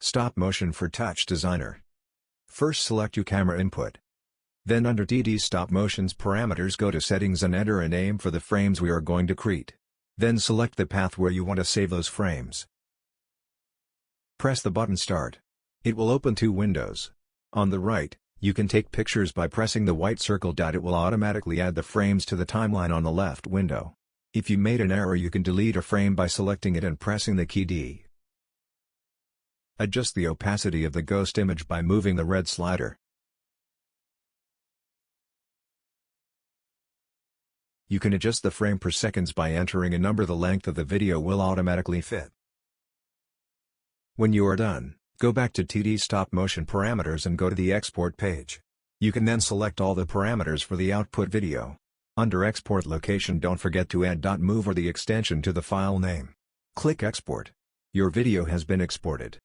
Stopmotion for TouchDesigner. First select your camera input. Then under TD Stopmotion's parameters go to Settings and enter a name for the frames we are going to create. Then select the path where you want to save those frames. Press the button Start. It will open two windows. On the right, you can take pictures by pressing the white circle. It will automatically add the frames to the timeline on the left window. If you made an error, you can delete a frame by selecting it and pressing the key D. Adjust the opacity of the ghost image by moving the red slider. You can adjust the frame per seconds by entering a number. The length of the video will automatically fit. When you are done, go back to TD Stopmotion parameters and go to the export page. You can then select all the parameters for the output video. Under export location, don't forget to add .move or the extension to the file name. Click export. Your video has been exported.